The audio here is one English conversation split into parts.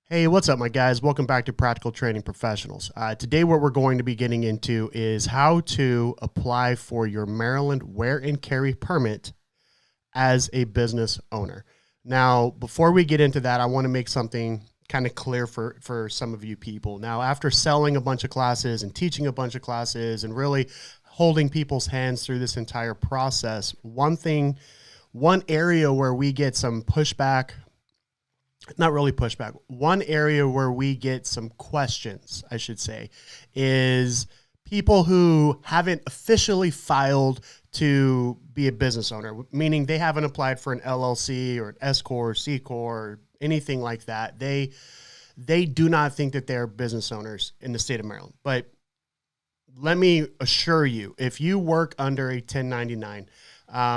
Hey, what's up, my guys? Welcome back to Practical Training Professionals. Today, what we're going to be getting into is how to apply for your Maryland wear and carry permit as a business owner. Now, before we get into that, I want to make something kind of clear for some of you people. Now, after selling a bunch of classes and teaching a bunch of classes and really holding people's hands through this entire process, one area where we get some pushback, not really pushback, one area where we get some questions, I should say, is people who haven't officially filed to be a business owner, meaning they haven't applied for an LLC or an S Corp, C Corp, or anything like that. They do not think that they're business owners in the state of Maryland. But let me assure you, if you work under a 1099,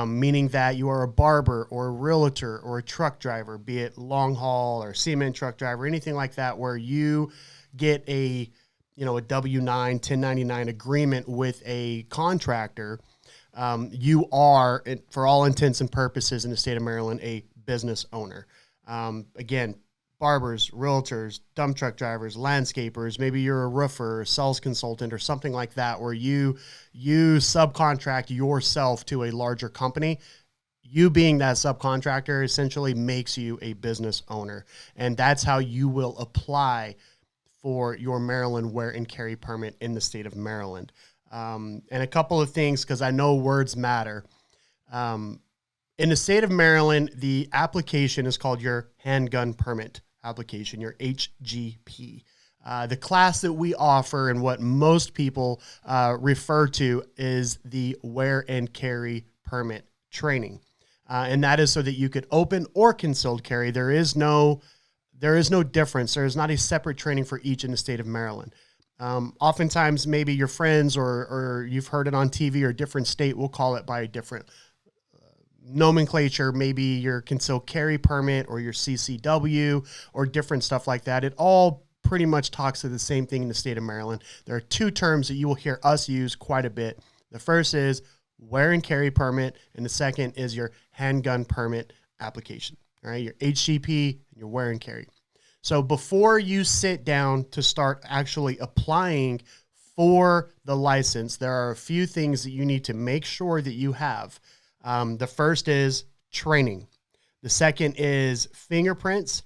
meaning that you are a barber or a realtor or a truck driver, be it long haul or cement truck driver, anything like that, where you get a W-9, 1099 agreement with a contractor, you are, for all intents and purposes in the state of Maryland, a business owner. Again, barbers, realtors, dump truck drivers, landscapers, maybe you're a roofer, a sales consultant, or something like that, where you subcontract yourself to a larger company. You being that subcontractor essentially makes you a business owner. And that's how you will apply for your Maryland wear and carry permit in the state of Maryland. And a couple of things, because I know words matter. In the state of Maryland, the application is called your Handgun Permit application, your HGP. The class that we offer and what most people refer to is the wear and carry permit training. And that is so that you could open or concealed carry. There is no difference. There is not a separate training for each in the state of Maryland. Oftentimes, maybe your friends or you've heard it on TV or a different state will call it by a different nomenclature, maybe your concealed carry permit or your CCW or different stuff like that. It all pretty much talks to the same thing in the state of Maryland. There are two terms that you will hear us use quite a bit. The first is wear and carry permit, and the second is your handgun permit application. All right, your HGP and your wear and carry. So before you sit down to start actually applying for the license, there are a few things that you need to make sure that you have. The first is training. The second is fingerprints.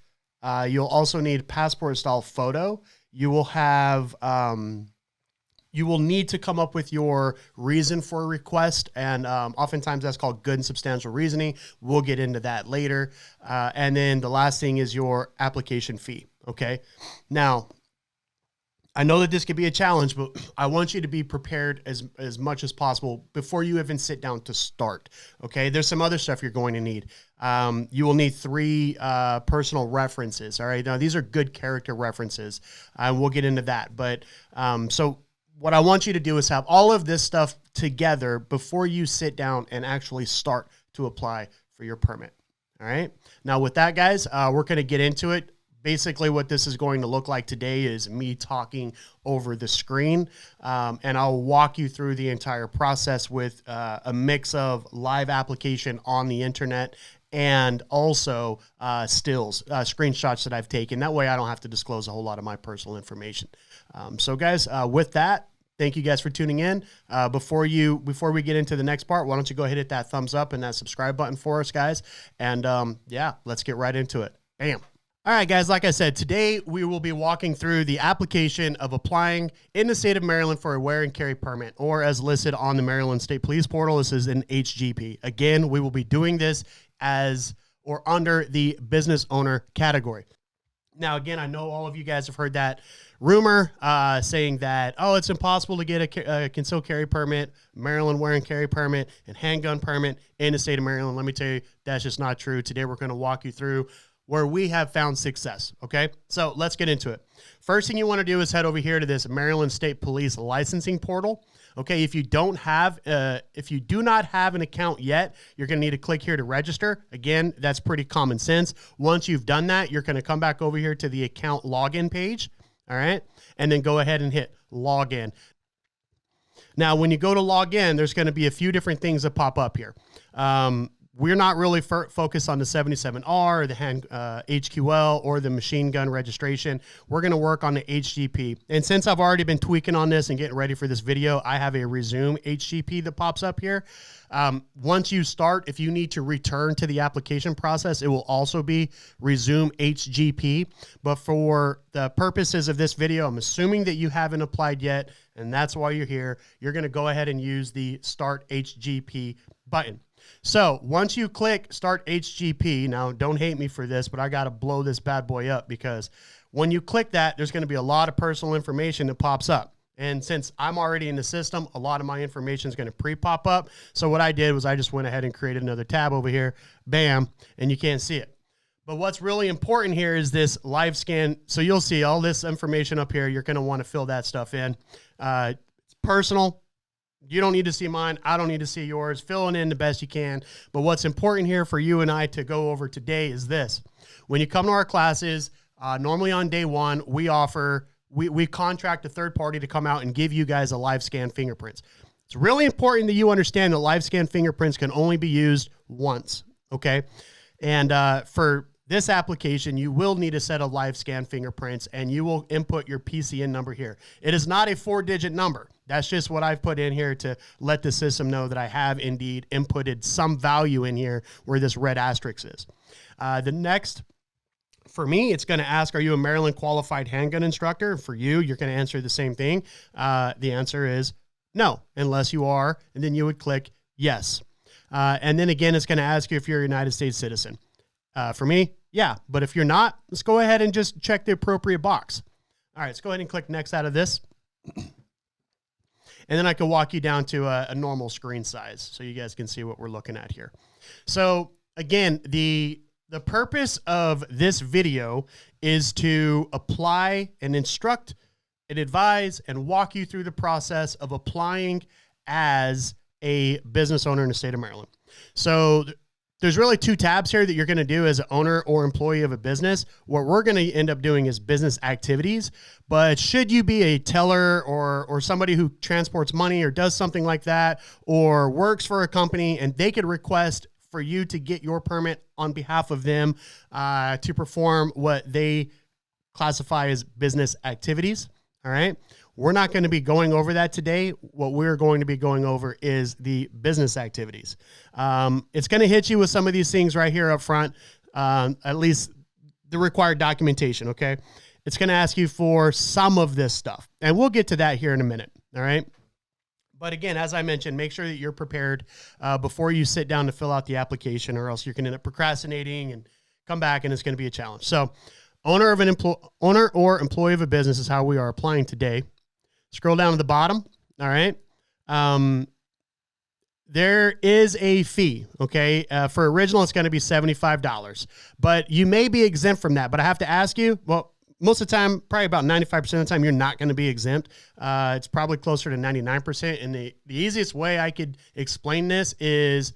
You'll also need passport style photo. You will have, you will need to come up with your reason for a request. And oftentimes that's called good and substantial reasoning. We'll get into that later. And then the last thing is your application fee. Okay. Now, I know that this could be a challenge, but I want you to be prepared as much as possible before you even sit down to start. Okay, there's some other stuff you're going to need. You will need 3 personal references. All right, now these are good character references. We'll get into that. But so what I want you to do is have all of this stuff together before you sit down and actually start to apply for your permit. All right, now with that, guys, we're going to get into it. Basically, what this is going to look like today is me talking over the screen, and I'll walk you through the entire process with a mix of live application on the internet and also stills, screenshots that I've taken. That way I don't have to disclose a whole lot of my personal information. So guys, with that, thank you guys for tuning in. Before we get into the next part, why don't you go ahead and hit that thumbs up and that subscribe button for us, guys. And yeah, let's get right into it. Bam. All right, guys, like I said, today we will be walking through the application of applying in the state of Maryland for a wear and carry permit, or as listed on the Maryland State Police portal, this is an HGP. Again, we will be doing this as or under the business owner category. Now, again, I know all of you guys have heard that rumor saying that, oh, it's impossible to get a concealed carry permit, Maryland wear and carry permit, and handgun permit in the state of Maryland. Let me tell you, that's just not true. Today, we're going to walk you through where we have found success. Okay, so let's get into it. First thing you want to do is head over here to this Maryland State Police licensing portal. Okay, if you do not have an account yet, you're going to need to click here to register. Again, that's pretty common sense. Once you've done that, you're going to come back over here to the account login page. All right, and then go ahead and hit login. Now, when you go to log in, there's going to be a few different things that pop up here. we're not really focused on the 77R or the HQL or the machine gun registration. We're going to work on the HGP. And since I've already been tweaking on this and getting ready for this video, I have a resume HGP that pops up here. Once you start, if you need to return to the application process, it will also be resume HGP. But for the purposes of this video, I'm assuming that you haven't applied yet, and that's why you're here. You're going to go ahead and use the Start HGP button. So once you click Start HGP, now don't hate me for this, but I got to blow this bad boy up, because when you click that, there's going to be a lot of personal information that pops up. And since I'm already in the system, a lot of my information is going to pre-pop up. So what I did was I just went ahead and created another tab over here, bam, and you can't see it. But what's really important here is this live scan. So you'll see all this information up here. You're going to want to fill that stuff in. It's personal. You don't need to see mine. I don't need to see yours. Fill it in the best you can. But what's important here for you and I to go over today is this. When you come to our classes, normally on day one, we contract a third party to come out and give you guys a live scan fingerprints. It's really important that you understand that live scan fingerprints can only be used once, okay? And for this application, you will need a set of live scan fingerprints, and you will input your PCN number here. It is not a 4-digit number. That's just what I've put in here to let the system know that I have indeed inputted some value in here where this red asterisk is. The next, for me, it's going to ask, are you a Maryland qualified handgun instructor? For you, you're going to answer the same thing. The answer is no, unless you are, and then you would click yes. And then again, it's going to ask you if you're a United States citizen. For me, yeah, but if you're not, let's go ahead and just check the appropriate box. All right, let's go ahead and click next out of this. And then I can walk you down to a normal screen size so you guys can see what we're looking at here. So again, the purpose of this video is to apply and instruct and advise and walk you through the process of applying as a business owner in the state of Maryland. So there's really 2 tabs here that you're going to do as an owner or employee of a business. What we're going to end up doing is business activities. But should you be a teller or somebody who transports money or does something like that, or works for a company and they could request for you to get your permit on behalf of them to perform what they classify as business activities. All right. We're not going to be going over that today. What we're going to be going over is the business activities. It's going to hit you with some of these things right here up front, at least the required documentation, okay? It's going to ask you for some of this stuff, and we'll get to that here in a minute, all right? But again, as I mentioned, make sure that you're prepared before you sit down to fill out the application, or else you're going to end up procrastinating and come back, and it's going to be a challenge. So owner or employee of a business is how we are applying today. Scroll down to the bottom. All right. There is a fee. Okay. For original, it's going to be $75, but you may be exempt from that. But I have to ask you, well, most of the time, probably about 95% of the time, you're not going to be exempt. It's probably closer to 99%. And the easiest way I could explain this is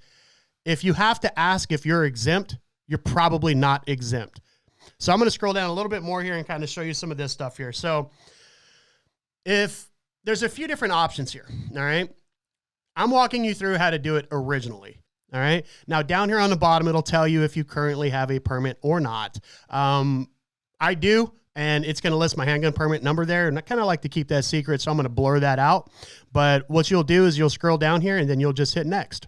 if you have to ask if you're exempt, you're probably not exempt. So I'm going to scroll down a little bit more here and kind of show you some of this stuff here. So if there's a few different options here, all right, I'm walking you through how to do it originally. All right. Now down here on the bottom, it'll tell you if you currently have a permit or not. I do, and it's going to list my handgun permit number there. And I kind of like to keep that secret, so I'm going to blur that out. But what you'll do is you'll scroll down here and then you'll just hit next.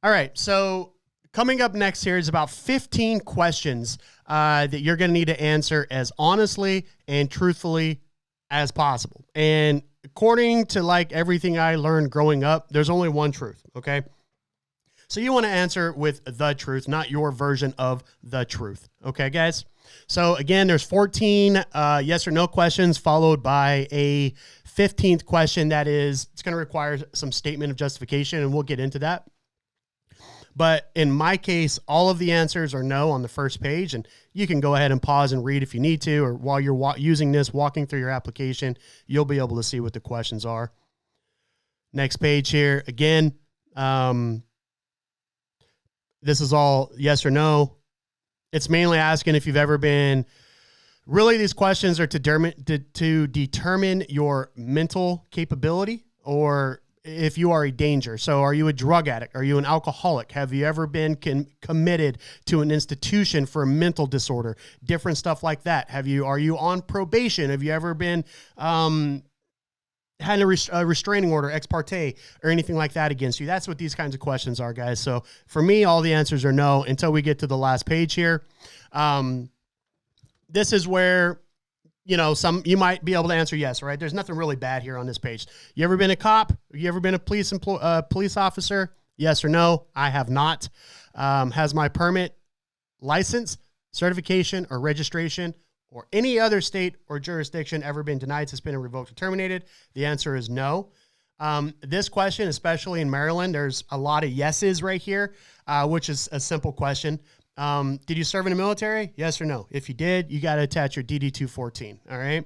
All right. So coming up next here is about 15 questions that you're going to need to answer as honestly and truthfully as possible. And according to like everything I learned growing up, there's only one truth. Okay. So you want to answer with the truth, not your version of the truth. Okay, guys? So again, there's 14 yes or no questions followed by a 15th question that is, it's going to require some statement of justification, and we'll get into that. But in my case, all of the answers are no on the first page, and you can go ahead and pause and read if you need to, or while you're using this, walking through your application, you'll be able to see what the questions are. Next page here, again, this is all yes or no. It's mainly asking if you've ever been, really these questions are to determine your mental capability, or if you are a danger. So are you a drug addict? Are you an alcoholic? Have you ever been committed to an institution for a mental disorder? Different stuff like that. Are you on probation? Have you ever been, had a restraining order, ex parte, or anything like that against you? That's what these kinds of questions are, guys. So for me, all the answers are no until we get to the last page here. This is where, you might be able to answer yes, right? There's nothing really bad here on this page. You ever been a cop? You ever been a police officer? Yes or no? I have not. Has my permit, license, certification, or registration, or any other state or jurisdiction ever been denied, suspended, revoked, or terminated? The answer is no. This question, especially in Maryland, there's a lot of yeses right here, which is a simple question. Did you serve in the military? Yes or no? If you did, you got to attach your DD-214. All right.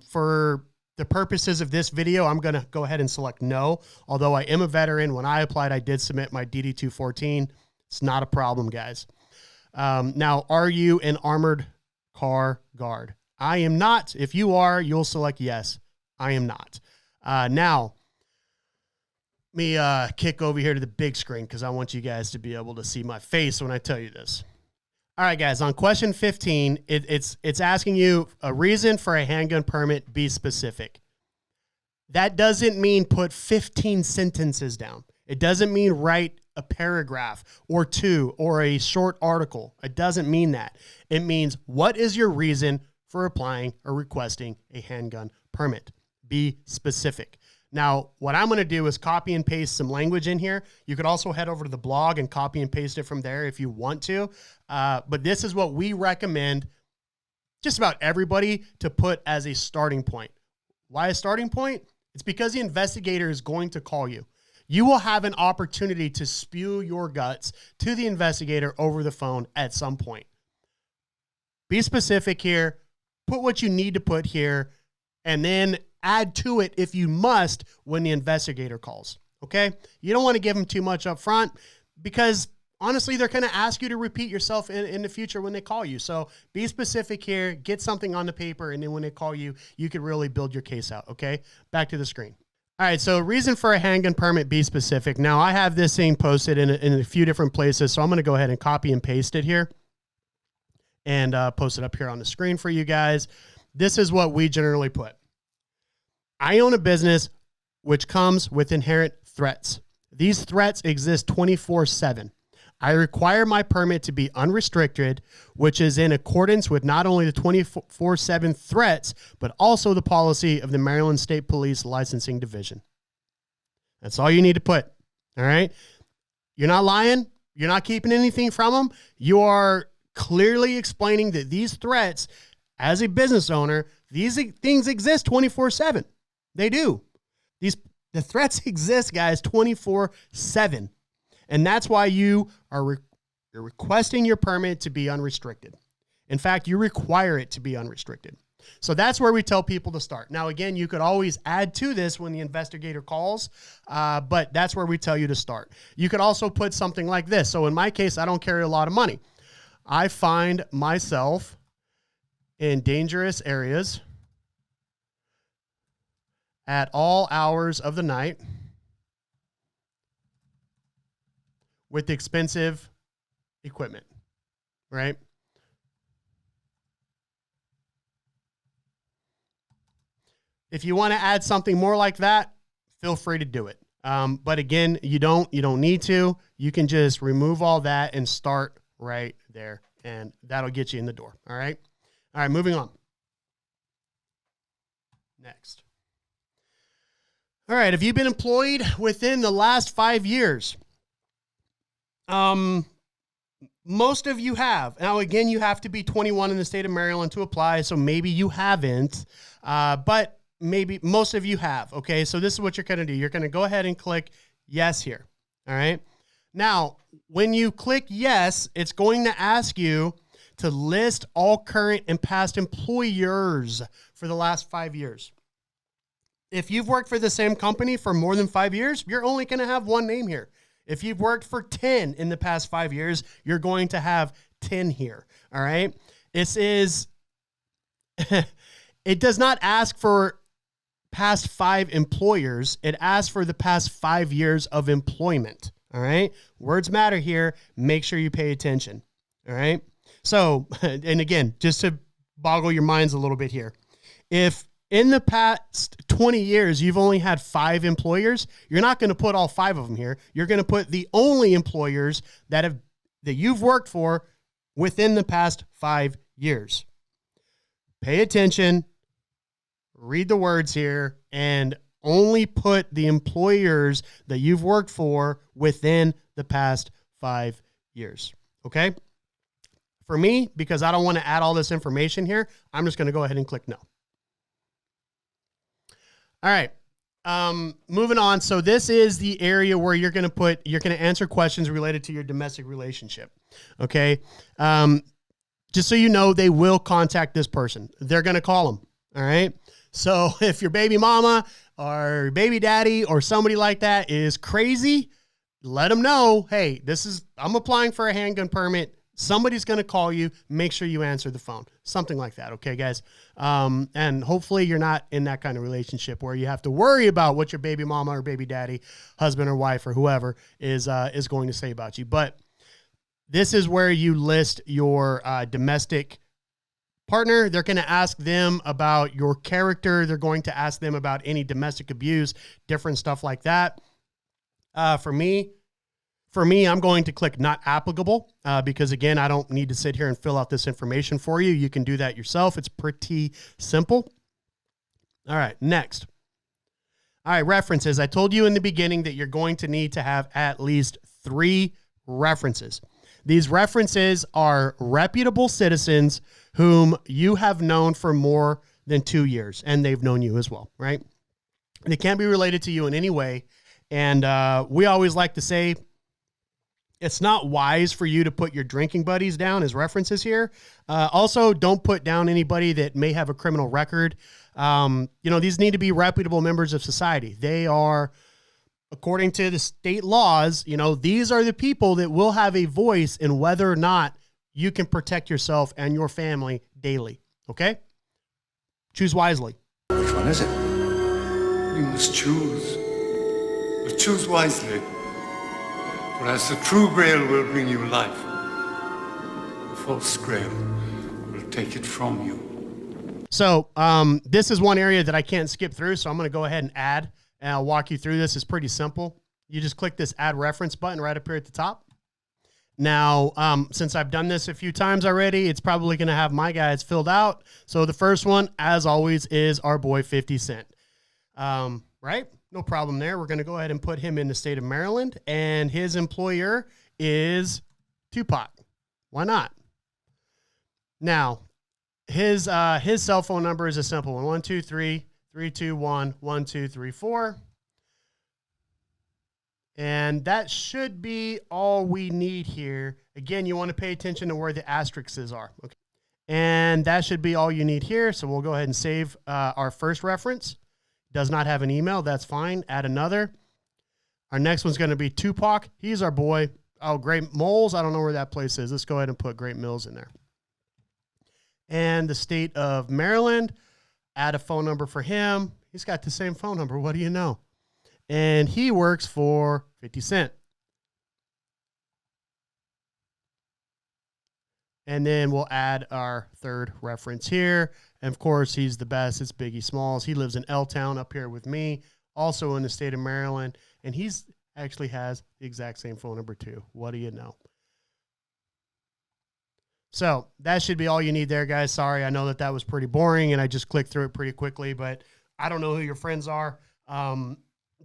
For the purposes of this video, I'm going to go ahead and select no. Although I am a veteran, when I applied, I did submit my DD-214. It's not a problem, guys. Now, are you an armored car guard? I am not. If you are, you'll select yes. I am not. Now, let me kick over here to the big screen because I want you guys to be able to see my face when I tell you this. All right, guys, on question 15, it's asking you a reason for a handgun permit, be specific. That doesn't mean put 15 sentences down. It doesn't mean write a paragraph or two or a short article. It doesn't mean that. It means, what is your reason for applying or requesting a handgun permit? Be specific. Now, what I'm going to do is copy and paste some language in here. You could also head over to the blog and copy and paste it from there if you want to. But this is what we recommend just about everybody to put as a starting point. Why a starting point? It's because the investigator is going to call you. You will have an opportunity to spew your guts to the investigator over the phone at some point. Be specific here. Put what you need to put here, and then add to it if you must when the investigator calls. Okay? You don't want to give them too much up front because honestly, they're going to ask you to repeat yourself in the future when they call you. So be specific here, get something on the paper, and then when they call you, you can really build your case out. Okay? Back to the screen. All right, so reason for a handgun permit, be specific. Now, I have this thing posted in a few different places, so I'm going to go ahead and copy and paste it here and post it up here on the screen for you guys. This is what we generally put. I own a business which comes with inherent threats. These threats exist 24/7. I require my permit to be unrestricted, which is in accordance with not only the 24/7 threats, but also the policy of the Maryland State Police Licensing Division. That's all you need to put. All right. You're not lying. You're not keeping anything from them. You are clearly explaining that these threats, as a business owner, these things exist 24/7. They do. The threats exist, guys, 24/7. And that's why you're requesting your permit to be unrestricted. In fact, you require it to be unrestricted. So that's where we tell people to start. Now, again, you could always add to this when the investigator calls, but that's where we tell you to start. You could also put something like this. So in my case, I don't carry a lot of money. I find myself in dangerous areas at all hours of the night with expensive equipment, right? If you want to add something more like that, feel free to do it. But again, you don't need to. You can just remove all that and start right there, and that'll get you in the door. All right. All right. Moving on. Next. All right. Have you been employed within the last 5 years? Most of you have. Now, again, you have to be 21 in the state of Maryland to apply, so maybe you haven't, but maybe most of you have. Okay, so this is what you're going to do. You're going to go ahead and click yes here. All right. Now, when you click yes, it's going to ask you to list all current and past employers for the last 5 years. If you've worked for the same company for more than 5 years, you're only going to have one name here. If you've worked for 10 in the past 5 years, you're going to have 10 here. All right. This is, it does not ask for past 5 employers. It asks for the past 5 years of employment. All right. Words matter here. Make sure you pay attention. All right. So, and again, just to boggle your minds a little bit here, if in the past 20 years, you've only had 5 employers, you're not going to put all 5 of them here. You're going to put the only employers that you've worked for within the past 5 years. Pay attention, read the words here, and only put the employers that you've worked for within the past 5 years. Okay? For me, because I don't want to add all this information here, I'm just going to go ahead and click no. All right. Moving on. So this is the area where you're going to answer questions related to your domestic relationship. Okay. Just so you know, they will contact this person. They're going to call them. All right. So if your baby mama or baby daddy or somebody like that is crazy, let them know, hey, I'm applying for a handgun permit. Somebody's going to call you. Make sure you answer the phone. Something like that. Okay, guys? And hopefully you're not in that kind of relationship where you have to worry about what your baby mama or baby daddy, husband or wife or whoever is going to say about you. But this is where you list your domestic partner. They're going to ask them about your character. They're going to ask them about any domestic abuse, different stuff like that. For me, I'm going to click not applicable because, again, I don't need to sit here and fill out this information for you. You can do that yourself. It's pretty simple. All right, next. All right, references. I told you in the beginning that you're going to need to have at least 3 references. These references are reputable citizens whom you have known for more than 2 years, and they've known you as well, right? They can't be related to you in any way. And we always like to say, it's not wise for you to put your drinking buddies down as references here. Also, don't put down anybody that may have a criminal record. These need to be reputable members of society. They are, according to the state laws, these are the people that will have a voice in whether or not you can protect yourself and your family daily. Okay? Choose wisely. Which one is it? You must choose. But choose wisely. For as the true grail will bring you life, the false grail will take it from you. So this is one area that I can't skip through, so I'm going to go ahead and add, and I'll walk you through this. It's pretty simple. You just click this add reference button right up here at the top. Now, since I've done this a few times already, it's probably going to have my guys filled out. So the first one, as always, is our boy 50 Cent. Right? No problem there. We're going to go ahead and put him in the state of Maryland, and his employer is Tupac. Why not? Now, his cell phone number is a simple one: 123-321-1234. And that should be all we need here. Again, you want to pay attention to where the asterisks are. Okay. And that should be all you need here. So we'll go ahead and save our first reference. Does not have an email. That's fine. Add another. Our next one's going to be Tupac. He's our boy. Oh, Great Moles. I don't know where that place is. Let's go ahead and put Great Mills in there. And the state of Maryland. Add a phone number for him. He's got the same phone number. What do you know? And he works for 50 Cent. And then we'll add our third reference here. And of course, he's the best. It's Biggie Smalls. He lives in L-Town up here with me, also in the state of Maryland. And he's actually has the exact same phone number too. What do you know? So that should be all you need there, guys. Sorry, I know that was pretty boring and I just clicked through it pretty quickly, but I don't know who your friends are.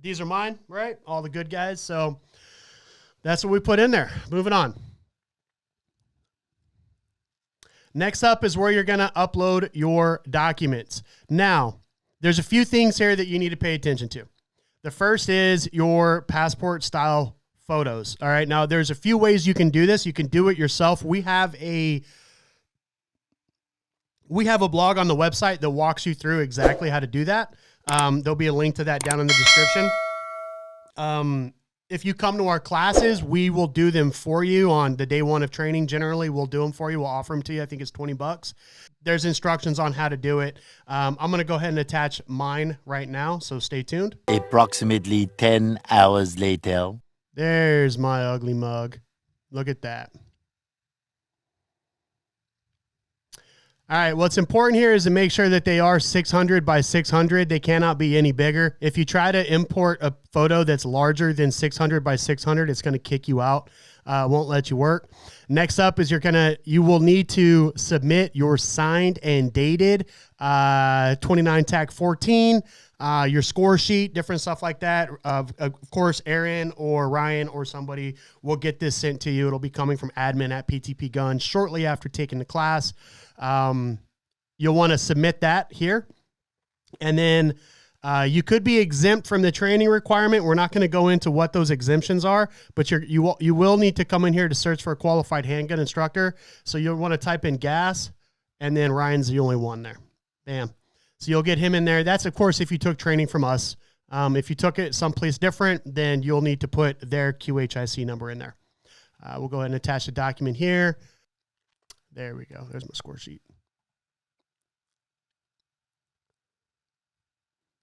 These are mine, right? All the good guys. So that's what we put in there. Moving on. Next up is where you're going to upload your documents. Now, there's a few things here that you need to pay attention to. The first is your passport style photos. All right. Now, there's a few ways you can do this. You can do it yourself. We have a blog on the website that walks you through exactly how to do that. There'll be a link to that down in the description. if you come to our classes, we will do them for you on the day one of training. Generally, we'll do them for you. We'll offer them to you. I think it's $20. There's instructions on how to do it. I'm going to go ahead and attach mine right now, so stay tuned. Approximately 10 hours later. There's my ugly mug. Look at that. All right, what's important here is to make sure that they are 600 by 600. They cannot be any bigger. If you try to import a photo that's larger than 600 by 600, it's going to kick you out. Won't let you work. Next up is you will need to submit your signed and dated 29 TAC 14, your score sheet, different stuff like that. Of course, Aaron or Ryan or somebody will get this sent to you. It'll be coming from admin at PTP Gun shortly after taking the class. You'll want to submit that here. And then you could be exempt from the training requirement. We're not going to go into what those exemptions are, but you will need to come in here to search for a qualified handgun instructor. So you'll want to type in gas, and then Ryan's the only one there. Bam. So you'll get him in there. That's, of course, if you took training from us. If you took it someplace different, then you'll need to put their QHIC number in there. We'll go ahead and attach the document here. There we go. There's my score sheet.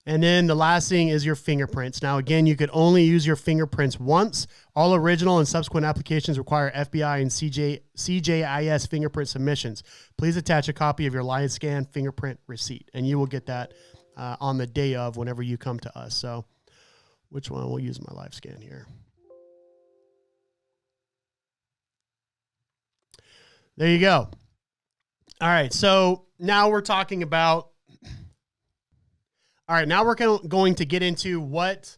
And then the last thing is your fingerprints. Now, again, you could only use your fingerprints once. All original and subsequent applications require FBI and CJIS fingerprint submissions. Please attach a copy of your line scan fingerprint receipt, and you will get that on the day of whenever you come to us. So which one? We'll use my live scan here. There you go. All right, so now we're talking about... All right, now we're going to get into what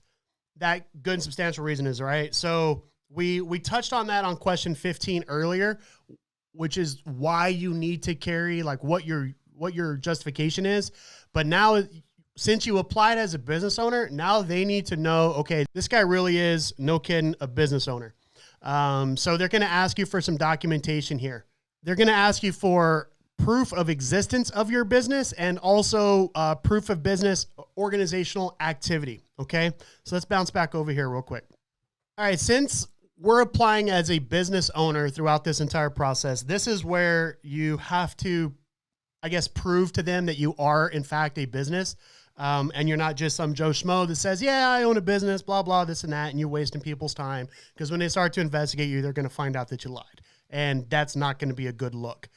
that good and substantial reason is, all right? So we touched on that on question 15 earlier, which is why you need to carry, like what your justification is. But now, since you applied as a business owner, now they need to know, okay, this guy really is, no kidding, a business owner. So they're going to ask you for some documentation here. They're going to ask you for proof of existence of your business and also proof of business organizational activity. Okay. So let's bounce back over here real quick. All right. Since we're applying as a business owner throughout this entire process, this is where you have to, I guess, prove to them that you are in fact a business. And you're not just some Joe Schmo that says, yeah, I own a business, blah, blah, this and that. And you're wasting people's time, because when they start to investigate you, they're going to find out that you lied, and that's not going to be a good look.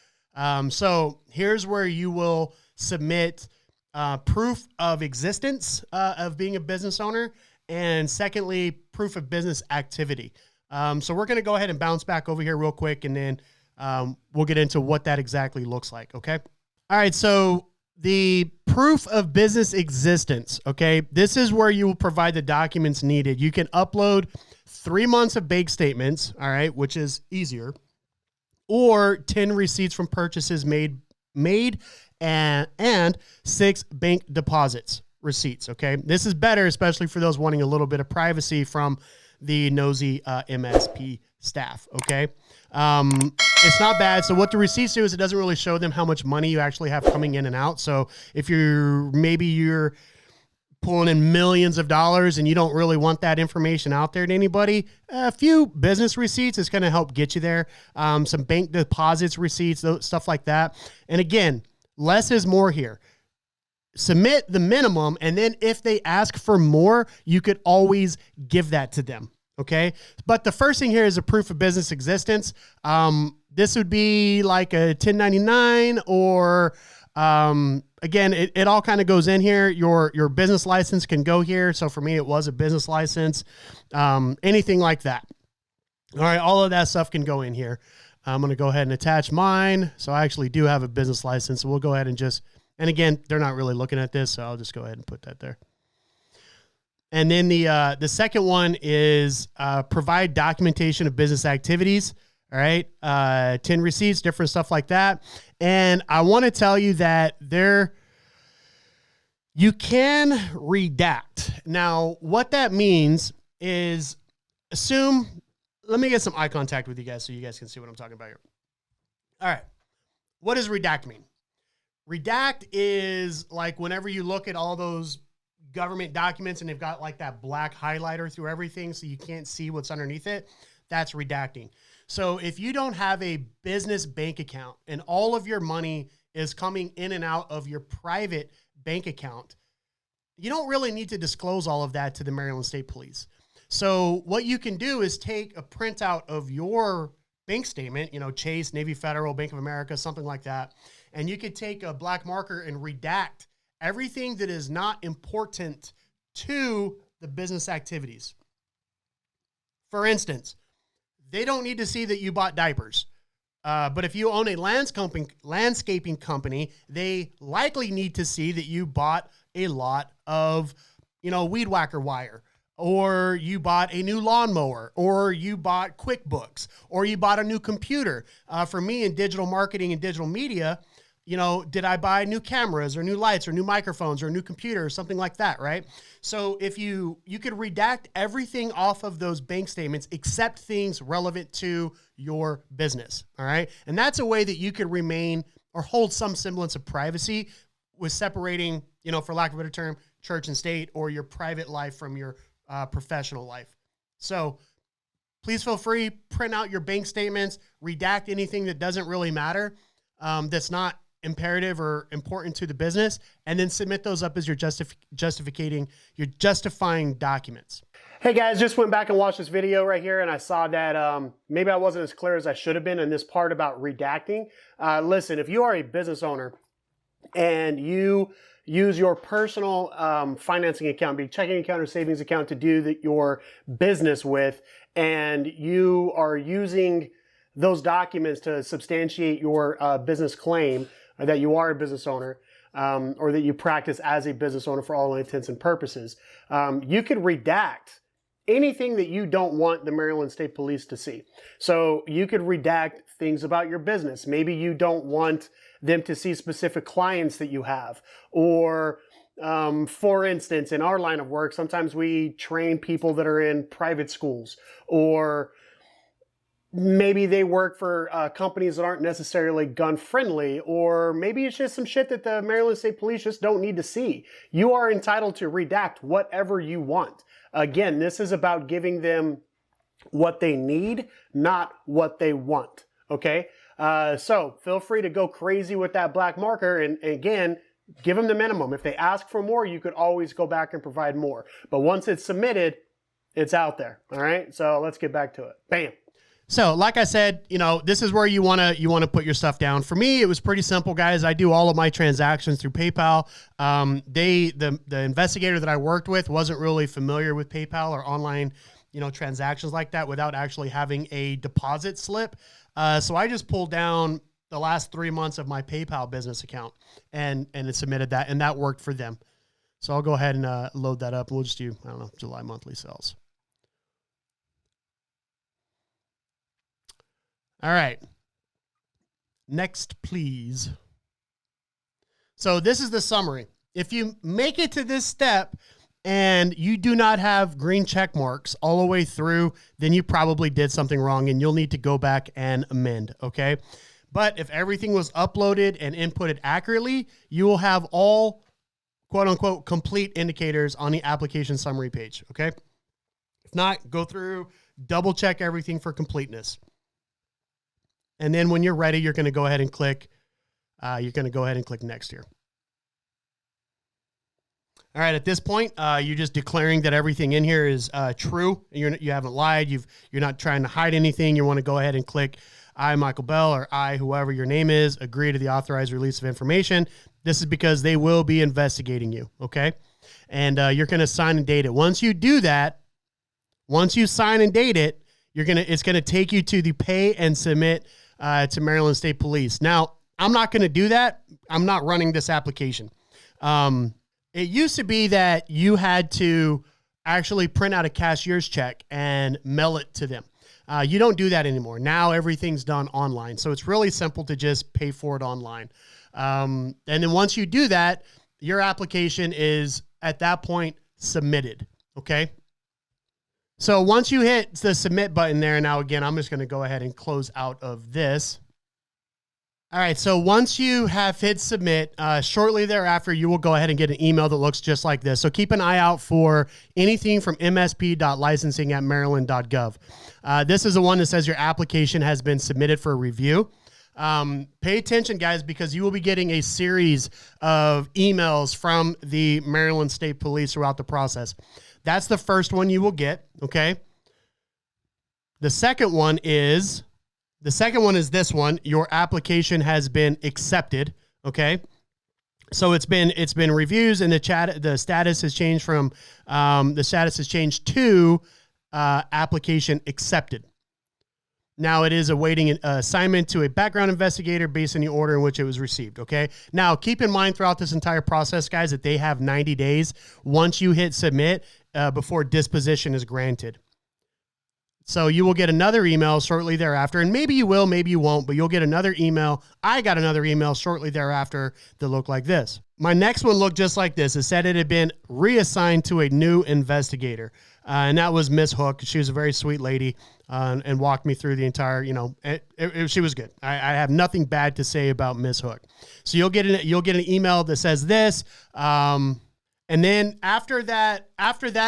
So here's where you will submit proof of existence of being a business owner, and secondly, proof of business activity. So we're going to go ahead and bounce back over here real quick, and then we'll get into what that exactly looks like, okay? All right, so the proof of business existence, okay, this is where you will provide the documents needed. You can upload 3 months of bank statements, all right, which is easier, or 10 receipts from purchases made and 6 bank deposits receipts. Okay. This is better, especially for those wanting a little bit of privacy from the nosy MSP staff. Okay. It's not bad. So what the receipts do is it doesn't really show them how much money you actually have coming in and out. So if you're pulling in millions of dollars and you don't really want that information out there to anybody, a few business receipts is going to help get you there. Some bank deposits receipts, stuff like that. And again, less is more here. Submit the minimum, and then if they ask for more, you could always give that to them. Okay. But the first thing here is a proof of business existence. This would be like a 1099 or, again, it all kind of goes in here. Your business license can go here. So for me, it was a business license, anything like that. All right. All of that stuff can go in here. I'm going to go ahead and attach mine. So I actually do have a business license. So we'll go ahead and and again, they're not really looking at this, so I'll just go ahead and put that there. And then the second one is provide documentation of business activities. All right. 10 receipts, different stuff like that. And I want to tell you that you can redact. Now, what that means is let me get some eye contact with you guys so you guys can see what I'm talking about here. All right. What does redact mean? Redact is like whenever you look at all those government documents and they've got like that black highlighter through everything so you can't see what's underneath it, that's redacting. So if you don't have a business bank account and all of your money is coming in and out of your private bank account, you don't really need to disclose all of that to the Maryland State Police. So what you can do is take a printout of your bank statement, Chase, Navy Federal, Bank of America, something like that. And you could take a black marker and redact everything that is not important to the business activities. For instance, they don't need to see that you bought diapers. But if you own a landscaping company, they likely need to see that you bought a lot of, weed whacker wire, or you bought a new lawnmower, or you bought QuickBooks, or you bought a new computer. For me in digital marketing and digital media, did I buy new cameras or new lights or new microphones or a new computer or something like that, right? So if you could redact everything off of those bank statements except things relevant to your business, all right? And that's a way that you could remain or hold some semblance of privacy with separating, for lack of a better term, church and state, or your private life from your professional life. So please feel free, print out your bank statements, redact anything that doesn't really matter, that's not imperative or important to the business, and then submit those up as your justifying documents. Hey guys, just went back and watched this video right here, and I saw that maybe I wasn't as clear as I should have been in this part about redacting. Listen, if you are a business owner and you use your personal financing account, be it checking account or savings account, to do your business with, and you are using those documents to substantiate your business claim that you are a business owner, or that you practice as a business owner for all intents and purposes, you could redact anything that you don't want the Maryland State Police to see. So you could redact things about your business. Maybe you don't want them to see specific clients that you have, or for instance, in our line of work, sometimes we train people that are in private schools, or maybe they work for companies that aren't necessarily gun friendly, or maybe it's just some shit that the Maryland State Police just don't need to see. You are entitled to redact whatever you want. Again, this is about giving them what they need, not what they want. Okay? So feel free to go crazy with that black marker, and again, give them the minimum. If they ask for more, you could always go back and provide more. But once it's submitted, it's out there. All right? So let's get back to it. Bam. So like I said, this is where you want to put your stuff down. For me, it was pretty simple, guys. I do all of my transactions through PayPal. The investigator that I worked with wasn't really familiar with PayPal or online, transactions like that without actually having a deposit slip. So I just pulled down the last 3 months of my PayPal business account and it submitted that, and that worked for them. So I'll go ahead and load that up. We'll just do, July monthly sales. All right. Next, please. So this is the summary. If you make it to this step and you do not have green check marks all the way through, then you probably did something wrong and you'll need to go back and amend, okay? But if everything was uploaded and inputted accurately, you will have all quote unquote complete indicators on the application summary page, okay? If not, go through, double check everything for completeness. And then when you're ready, you're going to go ahead and click, next here. All right. At this point, you're just declaring that everything in here is true. You haven't lied. You're not trying to hide anything. You want to go ahead and click I, Michael Bell, or I, whoever your name is, agree to the authorized release of information. This is because they will be investigating you. Okay. And you're going to sign and date it. Once you do that, once you sign and date it, it's going to take you to the pay and submit to Maryland State Police. Now, I'm not going to do that. I'm not running this application. It used to be that you had to actually print out a cashier's check and mail it to them. You don't do that anymore. Now everything's done online. So it's really simple to just pay for it online. And then once you do that, your application is at that point submitted. Okay. So once you hit the submit button there, now again, I'm just going to go ahead and close out of this. All right, so once you have hit submit, shortly thereafter, you will go ahead and get an email that looks just like this. So keep an eye out for anything from msp.licensing@maryland.gov. This is the one that says your application has been submitted for review. Pay attention, guys, because you will be getting a series of emails from the Maryland State Police throughout the process. That's the first one you will get, okay? The second one is this one. Your application has been accepted. Okay. So it's been reviews, and the status has changed from, to, application accepted. Now it is awaiting an assignment to a background investigator based on the order in which it was received. Okay. Now keep in mind throughout this entire process, guys, that they have 90 days once you hit submit, before disposition is granted. So you will get another email shortly thereafter, and maybe you will, maybe you won't, but you'll get another email. I got another email shortly thereafter that looked like this. My next one looked just like this. It said it had been reassigned to a new investigator, and that was Miss Hook. She was a very sweet lady, and walked me through the entire, she was good. I have nothing bad to say about Miss Hook. So you'll get an email that says this, and then after that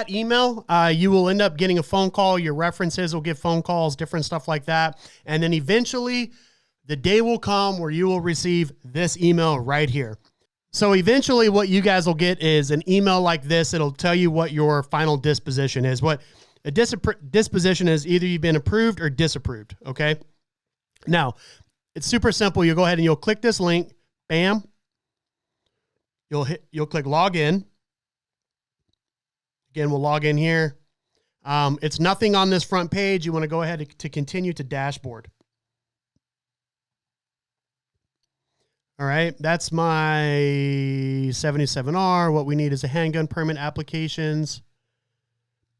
email, you will end up getting a phone call. Your references will get phone calls, different stuff like that. And then eventually the day will come where you will receive this email right here. So eventually what you guys will get is an email like this. It'll tell you what your final disposition is. What a disposition is: either you've been approved or disapproved. Okay. Now it's super simple. You'll go ahead and you'll click this link. Bam. You'll click log in. Again, we'll log in here. It's nothing on this front page. You want to go ahead to continue to dashboard. All right, that's my 77R. What we need is a handgun permit applications.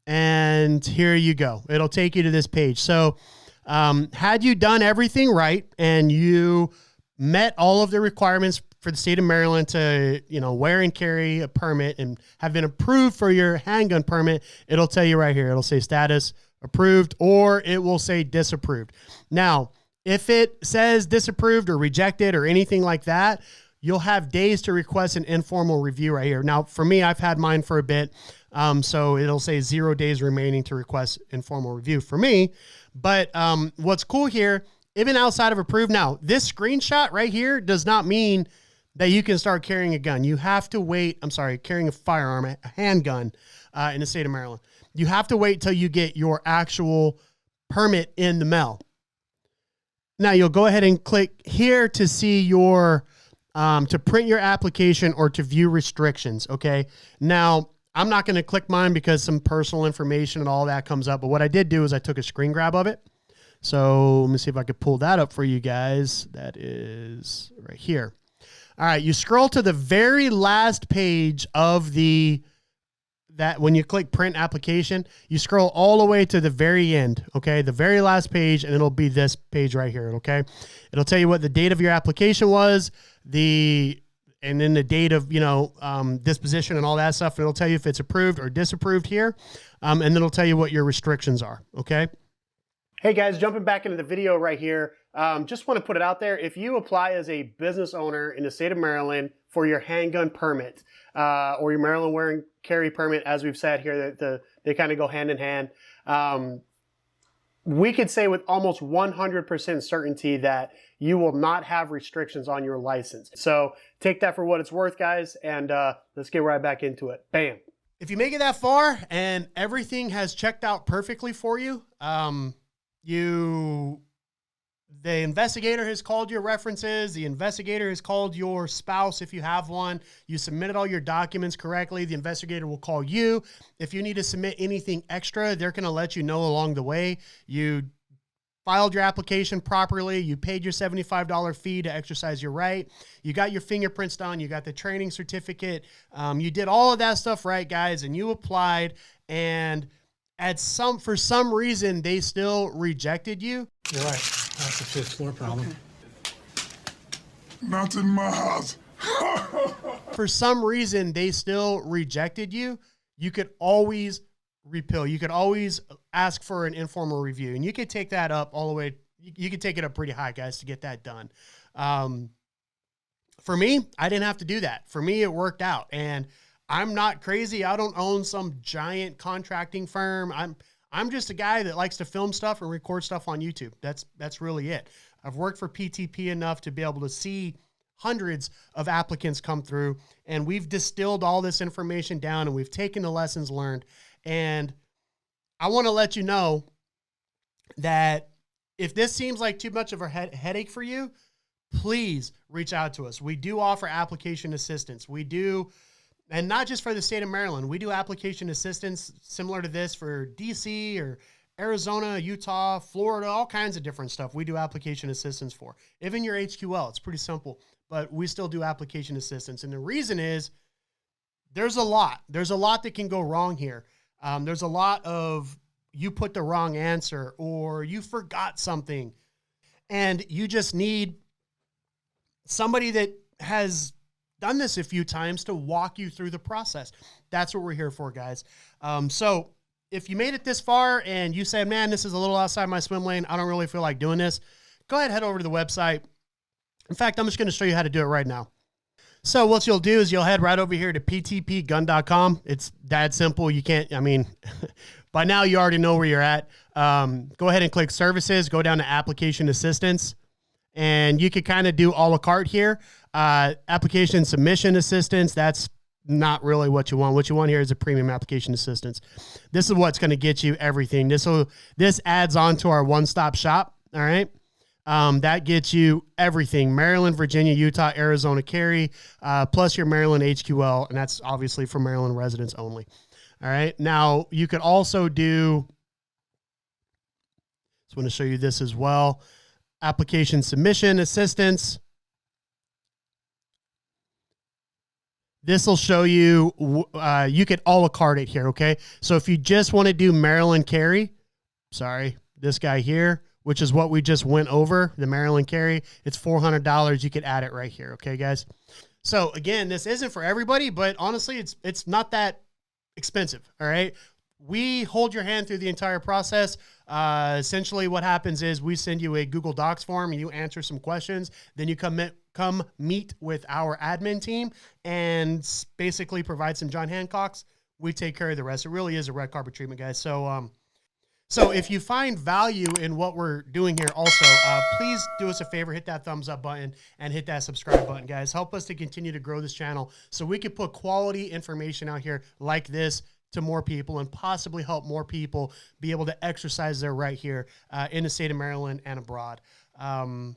And here you go. It'll take you to this page. So had you done everything right and you met all of the requirements for the state of Maryland to, wear and carry a permit and have been approved for your handgun permit, it'll tell you right here. It'll say status approved, or it will say disapproved. Now, if it says disapproved or rejected or anything like that, you'll have days to request an informal review right here. Now, for me, I've had mine for a bit. So it'll say 0 days remaining to request informal review for me. But what's cool here, even outside of approved, now this screenshot right here does not mean that you can start carrying a gun. You have to wait. Carrying a firearm, a handgun in the state of Maryland. You have to wait till you get your actual permit in the mail. Now you'll go ahead and click here to see your, to print your application or to view restrictions. Okay. Now I'm not going to click mine because some personal information and all that comes up. But what I did do is I took a screen grab of it. So let me see if I could pull that up for you guys. That is right here. All right, you scroll to the very last page of that when you click print application, you scroll all the way to the very end, okay? The very last page, and it'll be this page right here, okay? It'll tell you what the date of your application was, and then the date of, disposition and all that stuff, and it'll tell you if it's approved or disapproved here, and then it'll tell you what your restrictions are, okay? Hey guys, jumping back into the video right here. Just want to put it out there. If you apply as a business owner in the state of Maryland for your handgun permit or your Maryland wear and carry permit, as we've said here, they kind of go hand in hand. We could say with almost 100% certainty that you will not have restrictions on your license. So take that for what it's worth, guys, and let's get right back into it. Bam. If you make it that far and everything has checked out perfectly for you, the investigator has called your references. The investigator has called your spouse if you have one. You submitted all your documents correctly. The investigator will call you. If you need to submit anything extra, they're going to let you know along the way. You filed your application properly. You paid your $75 fee to exercise your right. You got your fingerprints done. You got the training certificate. You did all of that stuff right, guys, and you applied, and for some reason, they still rejected you. You're right. That's a fifth floor problem. Not in my house. For some reason, they still rejected you. You could always repeal. You could always ask for an informal review, and you could take that up all the way. you can take it up pretty high, guys, to get that done. For me, I didn't have to do that. For me, it worked out, and I'm not crazy. I don't own some giant contracting firm. I'm just a guy that likes to film stuff and record stuff on YouTube. That's really it. I've worked for PTP enough to be able to see hundreds of applicants come through, and we've distilled all this information down, and we've taken the lessons learned. And I want to let you know that if this seems like too much of a headache for you, please reach out to us. We do offer application assistance. We do, and not just for the state of Maryland, we do application assistance similar to this for DC or Arizona, Utah, Florida, all kinds of different stuff. We do application assistance for. Even your HQL, it's pretty simple, but we still do application assistance. And the reason is there's a lot that can go wrong here. There's a lot of you put the wrong answer or you forgot something, and you just need somebody that has done this a few times to walk you through the process. That's what we're here for, guys. So if you made it this far and you say, man, this is a little outside my swim lane, I don't really feel like doing this, go ahead, head over to the website. In fact, I'm just going to show you how to do it right now. So what you'll do is you'll head right over here to PTPGun.com. It's that simple. You can't, I mean, by now you already know where you're at. Go ahead and click services, go down to application assistance, and you can kind of do a la carte here. Application submission assistance, that's not really what you want. What you want here is a premium application assistance. This is what's going to get you everything. This adds on to our one-stop shop. All right. That gets you everything: Maryland, Virginia, Utah, Arizona carry, plus your Maryland HQL. And that's obviously for Maryland residents only. All right. Now you could also do, just want to show you this as well. Application submission assistance. This will show you, you could a la carte it here, okay? So if you just want to do Maryland carry, sorry, this guy here, which is what we just went over, the Maryland carry, it's $400. You could add it right here, okay, guys? So again, this isn't for everybody, but honestly, it's not that expensive, all right? We hold your hand through the entire process. Essentially what happens is we send you a Google Docs form and you answer some questions. Then you come meet with our admin team and basically provide some John Hancocks. We take care of the rest. It really is a red carpet treatment, guys. So if you find value in what we're doing here also, please do us a favor, hit that thumbs up button and hit that subscribe button, guys. Help us to continue to grow this channel so we can put quality information out here like this to more people and possibly help more people be able to exercise their right here in the state of Maryland and abroad. And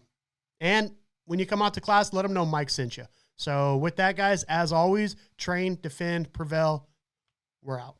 when you come out to class, let them know Mike sent you. So with that, guys, as always, train, defend, prevail. We're out.